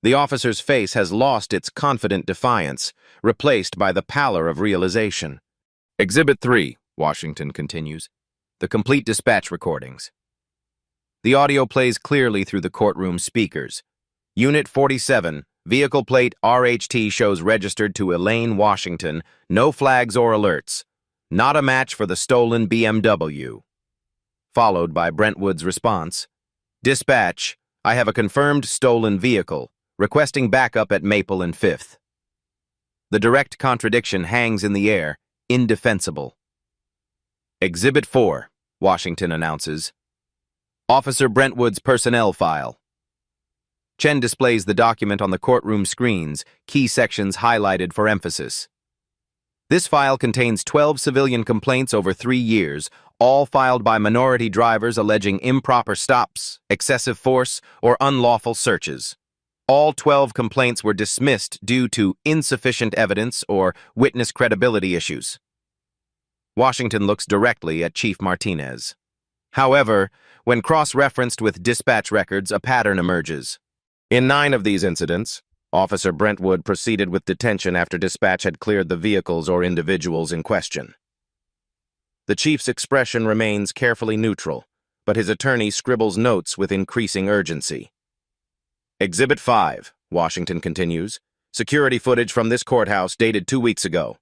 The officer's face has lost its confident defiance, replaced by the pallor of realization. "Exhibit 3, Washington continues, the complete dispatch recordings. The audio plays clearly through the courtroom speakers. Unit 47, vehicle plate RHT shows registered to Elaine Washington, no flags or alerts. Not a match for the stolen BMW. Followed by Brentwood's response, "Dispatch, I have a confirmed stolen vehicle, requesting backup at Maple and 5th. The direct contradiction hangs in the air, indefensible. Exhibit 4, Washington announces. Officer Brentwood's personnel file. Chen displays the document on the courtroom screens, key sections highlighted for emphasis. This file contains 12 civilian complaints over 3 years, all filed by minority drivers alleging improper stops, excessive force, or unlawful searches. All 12 complaints were dismissed due to insufficient evidence or witness credibility issues. Washington looks directly at Chief Martinez. However, when cross-referenced with dispatch records, a pattern emerges. In 9 of these incidents, Officer Brentwood proceeded with detention after dispatch had cleared the vehicles or individuals in question. The chief's expression remains carefully neutral, but his attorney scribbles notes with increasing urgency. Exhibit 5, Washington continues, security footage from this courthouse dated 2 weeks ago.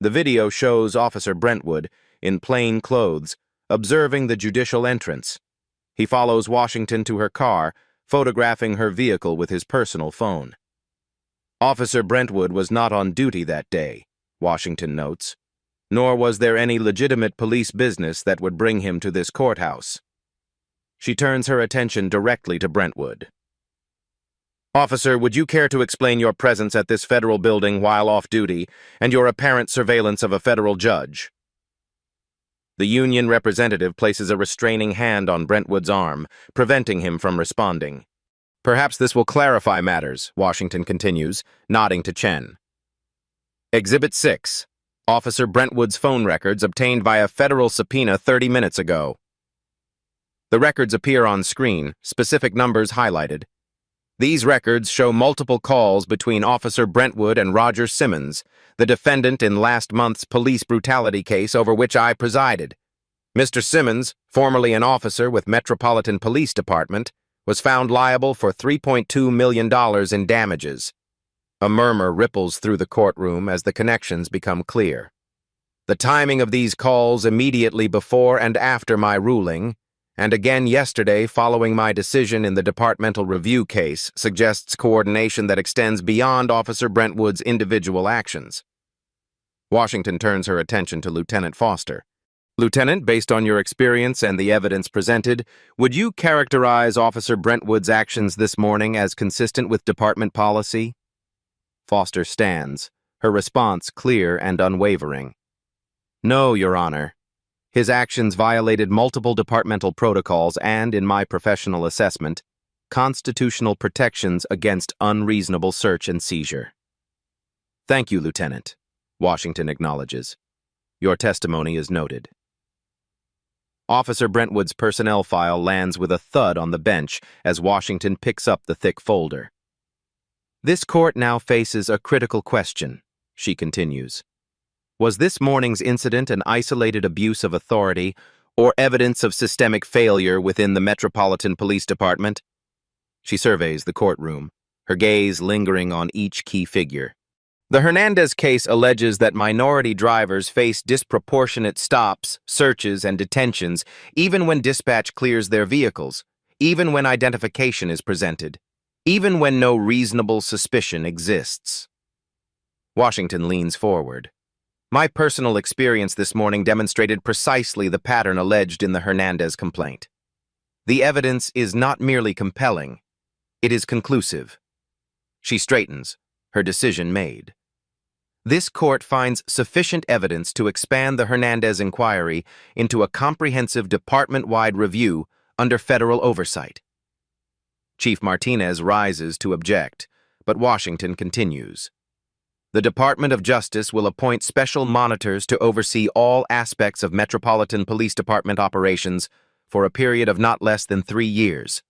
The video shows Officer Brentwood, in plain clothes, observing the judicial entrance. He follows Washington to her car, photographing her vehicle with his personal phone. Officer Brentwood was not on duty that day, Washington notes, nor was there any legitimate police business that would bring him to this courthouse. She turns her attention directly to Brentwood. Officer, would you care to explain your presence at this federal building while off duty and your apparent surveillance of a federal judge? The union representative places a restraining hand on Brentwood's arm, preventing him from responding. Perhaps this will clarify matters, Washington continues, nodding to Chen. Exhibit 6. Officer Brentwood's phone records obtained via federal subpoena 30 minutes ago. The records appear on screen, specific numbers highlighted. These records show multiple calls between Officer Brentwood and Roger Simmons, the defendant in last month's police brutality case over which I presided. Mr. Simmons, formerly an officer with Metropolitan Police Department, was found liable for $3.2 million in damages. A murmur ripples through the courtroom as the connections become clear. The timing of these calls immediately before and after my ruling, and again yesterday following my decision in the departmental review case, suggests coordination that extends beyond Officer Brentwood's individual actions. Washington turns her attention to Lieutenant Foster. Lieutenant, based on your experience and the evidence presented, would you characterize Officer Brentwood's actions this morning as consistent with department policy? Foster stands, her response clear and unwavering. No, Your Honor. His actions violated multiple departmental protocols and, in my professional assessment, constitutional protections against unreasonable search and seizure. Thank you, Lieutenant, Washington acknowledges. Your testimony is noted. Officer Brentwood's personnel file lands with a thud on the bench as Washington picks up the thick folder. This court now faces a critical question, she continues. Was this morning's incident an isolated abuse of authority or evidence of systemic failure within the Metropolitan Police Department? She surveys the courtroom, her gaze lingering on each key figure. The Hernandez case alleges that minority drivers face disproportionate stops, searches, and detentions even when dispatch clears their vehicles, even when identification is presented, even when no reasonable suspicion exists. Washington leans forward. My personal experience this morning demonstrated precisely the pattern alleged in the Hernandez complaint. The evidence is not merely compelling, it is conclusive. She straightens, her decision made. This court finds sufficient evidence to expand the Hernandez inquiry into a comprehensive department-wide review under federal oversight. Chief Martinez rises to object, but Washington continues. The Department of Justice will appoint special monitors to oversee all aspects of Metropolitan Police Department operations for a period of not less than 3 years.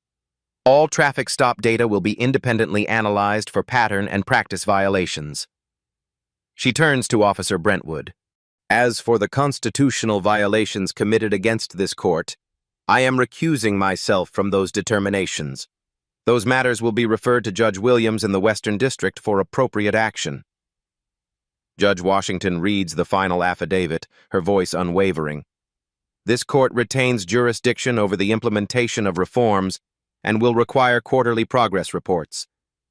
All traffic stop data will be independently analyzed for pattern and practice violations. She turns to Officer Brentwood. As for the constitutional violations committed against this court, I am recusing myself from those determinations. Those matters will be referred to Judge Williams in the Western District for appropriate action. Judge Washington reads the final affidavit, her voice unwavering. This court retains jurisdiction over the implementation of reforms and will require quarterly progress reports.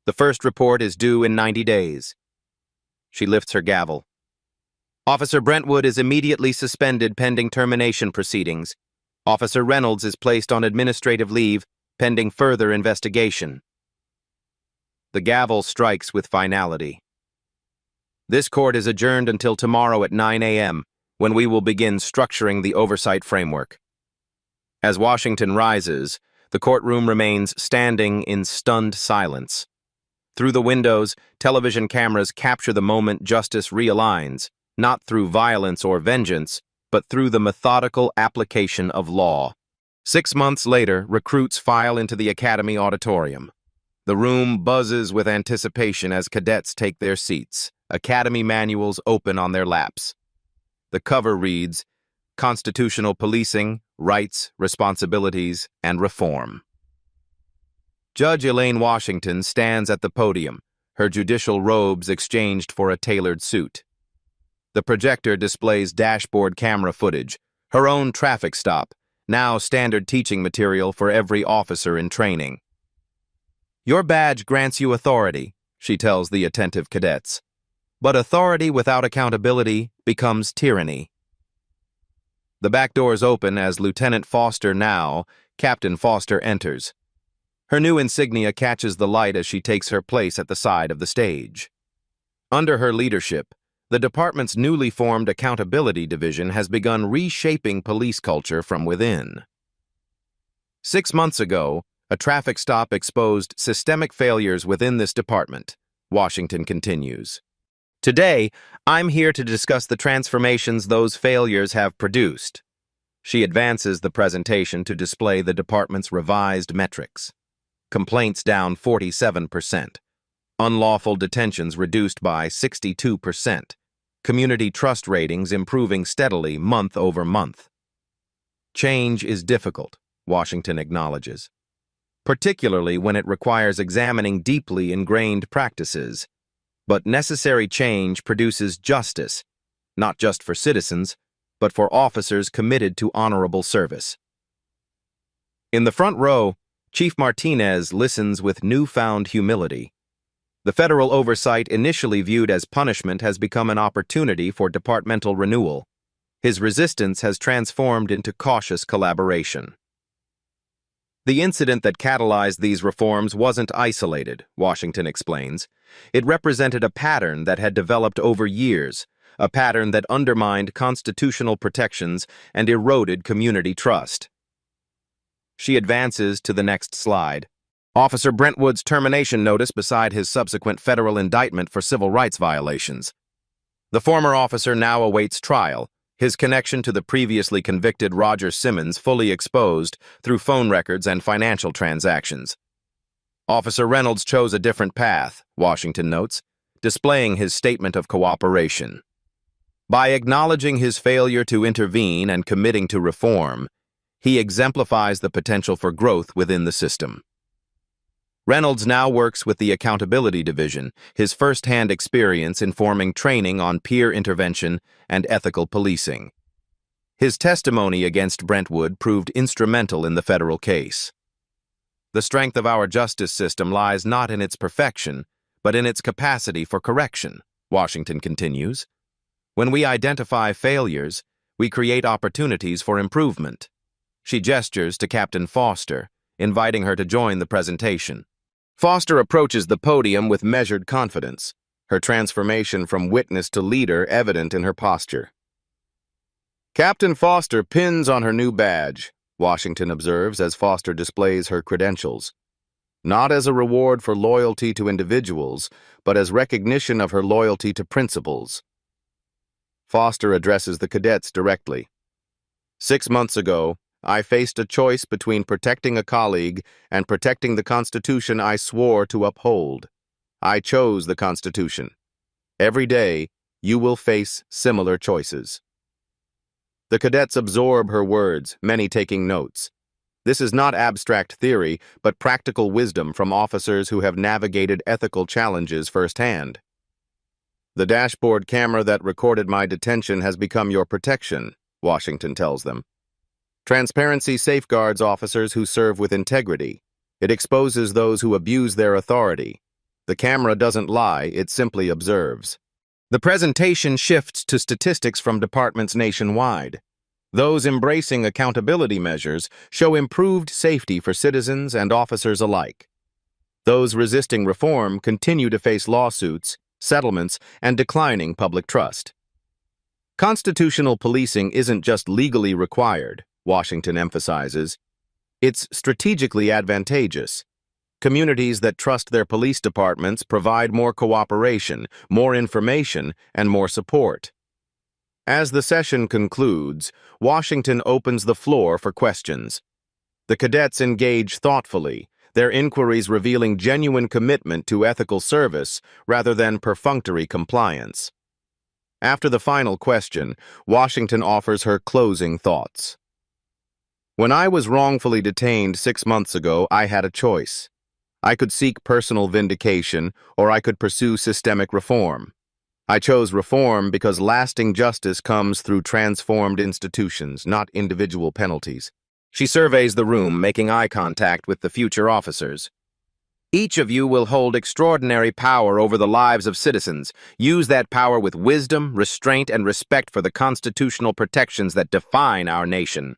The first report is due in 90 days. She lifts her gavel. Officer Brentwood is immediately suspended pending termination proceedings. Officer Reynolds is placed on administrative leave pending further investigation. The gavel strikes with finality. This court is adjourned until tomorrow at 9 a.m., when we will begin structuring the oversight framework. As Washington rises, the courtroom remains standing in stunned silence. Through the windows, television cameras capture the moment justice realigns, not through violence or vengeance, but through the methodical application of law. 6 months later, recruits file into the Academy auditorium. The room buzzes with anticipation as cadets take their seats, Academy manuals open on their laps. The cover reads, Constitutional Policing, Rights, Responsibilities, and Reform. Judge Elaine Washington stands at the podium, her judicial robes exchanged for a tailored suit. The projector displays dashboard camera footage, her own traffic stop, now standard teaching material for every officer in training. Your badge grants you authority, she tells the attentive cadets. But authority without accountability becomes tyranny. The back doors open as Lieutenant Foster, now Captain Foster, enters. Her new insignia catches the light as she takes her place at the side of the stage. Under her leadership, the department's newly formed Accountability Division has begun reshaping police culture from within. 6 months ago, a traffic stop exposed systemic failures within this department, Washington continues. Today, I'm here to discuss the transformations those failures have produced. She advances the presentation to display the department's revised metrics. Complaints down 47%. Unlawful detentions reduced by 62%. Community trust ratings improving steadily month over month. Change is difficult, Washington acknowledges, particularly when it requires examining deeply ingrained practices. But necessary change produces justice, not just for citizens, but for officers committed to honorable service. In the front row, Chief Martinez listens with newfound humility. The federal oversight initially viewed as punishment has become an opportunity for departmental renewal. His resistance has transformed into cautious collaboration. The incident that catalyzed these reforms wasn't isolated, Washington explains. It represented a pattern that had developed over years, a pattern that undermined constitutional protections and eroded community trust. She advances to the next slide. Officer Brentwood's termination notice beside his subsequent federal indictment for civil rights violations. The former officer now awaits trial, his connection to the previously convicted Roger Simmons fully exposed through phone records and financial transactions. Officer Reynolds chose a different path, Washington notes, displaying his statement of cooperation. By acknowledging his failure to intervene and committing to reform, he exemplifies the potential for growth within the system. Reynolds now works with the Accountability Division, his first-hand experience informing training on peer intervention and ethical policing. His testimony against Brentwood proved instrumental in the federal case. The strength of our justice system lies not in its perfection, but in its capacity for correction, Washington continues. When we identify failures, we create opportunities for improvement. She gestures to Captain Foster, inviting her to join the presentation. Foster approaches the podium with measured confidence, her transformation from witness to leader evident in her posture. Captain Foster pins on her new badge, Washington observes as Foster displays her credentials. Not as a reward for loyalty to individuals, but as recognition of her loyalty to principles. Foster addresses the cadets directly. 6 months ago, I faced a choice between protecting a colleague and protecting the Constitution I swore to uphold. I chose the Constitution. Every day, you will face similar choices. The cadets absorb her words, many taking notes. This is not abstract theory, but practical wisdom from officers who have navigated ethical challenges firsthand. The dashboard camera that recorded my detention has become your protection, Washington tells them. Transparency safeguards officers who serve with integrity. It exposes those who abuse their authority. The camera doesn't lie, it simply observes. The presentation shifts to statistics from departments nationwide. Those embracing accountability measures show improved safety for citizens and officers alike. Those resisting reform continue to face lawsuits, settlements, and declining public trust. Constitutional policing isn't just legally required, Washington emphasizes. It's strategically advantageous. Communities that trust their police departments provide more cooperation, more information, and more support. As the session concludes, Washington opens the floor for questions. The cadets engage thoughtfully, their inquiries revealing genuine commitment to ethical service rather than perfunctory compliance. After the final question, Washington offers her closing thoughts. When I was wrongfully detained 6 months ago, I had a choice. I could seek personal vindication, or I could pursue systemic reform. I chose reform because lasting justice comes through transformed institutions, not individual penalties. She surveys the room, making eye contact with the future officers. Each of you will hold extraordinary power over the lives of citizens. Use that power with wisdom, restraint, and respect for the constitutional protections that define our nation.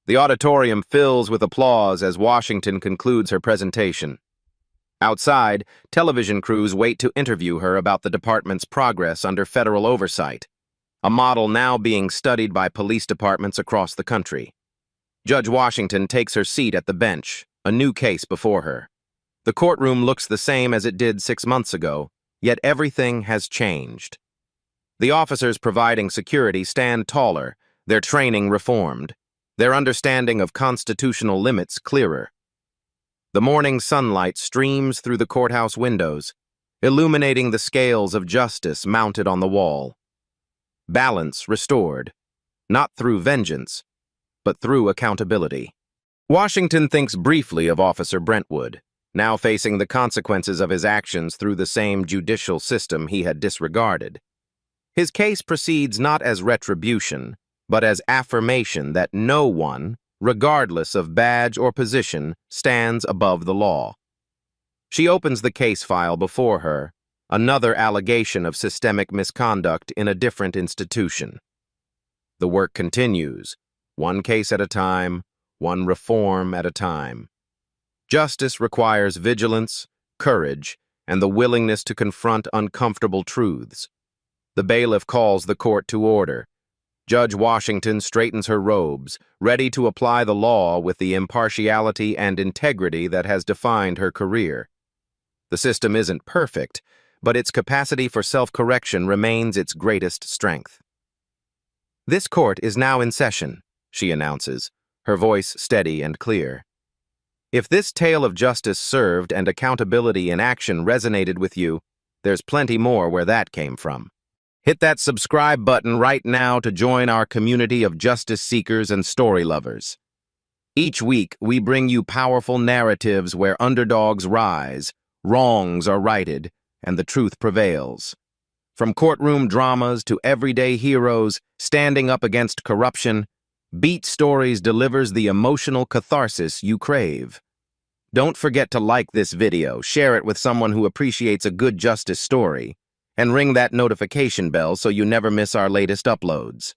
The auditorium fills with applause as Washington concludes her presentation. Outside, television crews wait to interview her about the department's progress under federal oversight, a model now being studied by police departments across the country. Judge Washington takes her seat at the bench, a new case before her. The courtroom looks the same as it did 6 months ago, yet everything has changed. The officers providing security stand taller, their training reformed, their understanding of constitutional limits clearer. The morning sunlight streams through the courthouse windows, illuminating the scales of justice mounted on the wall. Balance restored, not through vengeance, but through accountability. Washington thinks briefly of Officer Brentwood, now facing the consequences of his actions through the same judicial system he had disregarded. His case proceeds not as retribution, but as affirmation that no one, regardless of badge or position, stands above the law. She opens the case file before her, another allegation of systemic misconduct in a different institution. The work continues, one case at a time, one reform at a time. Justice requires vigilance, courage, and the willingness to confront uncomfortable truths. The bailiff calls the court to order. Judge Washington straightens her robes, ready to apply the law with the impartiality and integrity that has defined her career. The system isn't perfect, but its capacity for self-correction remains its greatest strength. This court is now in session, she announces, her voice steady and clear. If this tale of justice served and accountability in action resonated with you, there's plenty more where that came from. Hit that subscribe button right now to join our community of justice seekers and story lovers. Each week, we bring you powerful narratives where underdogs rise, wrongs are righted, and the truth prevails. From courtroom dramas to everyday heroes standing up against corruption, Beat Stories delivers the emotional catharsis you crave. Don't forget to like this video, share it with someone who appreciates a good justice story, and ring that notification bell so you never miss our latest uploads.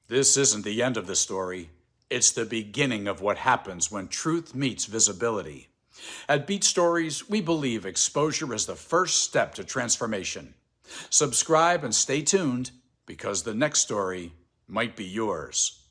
This isn't the end of the story. It's the beginning of what happens when truth meets visibility. At Beat Stories, we believe exposure is the first step to transformation. Subscribe and stay tuned, because the next story might be yours.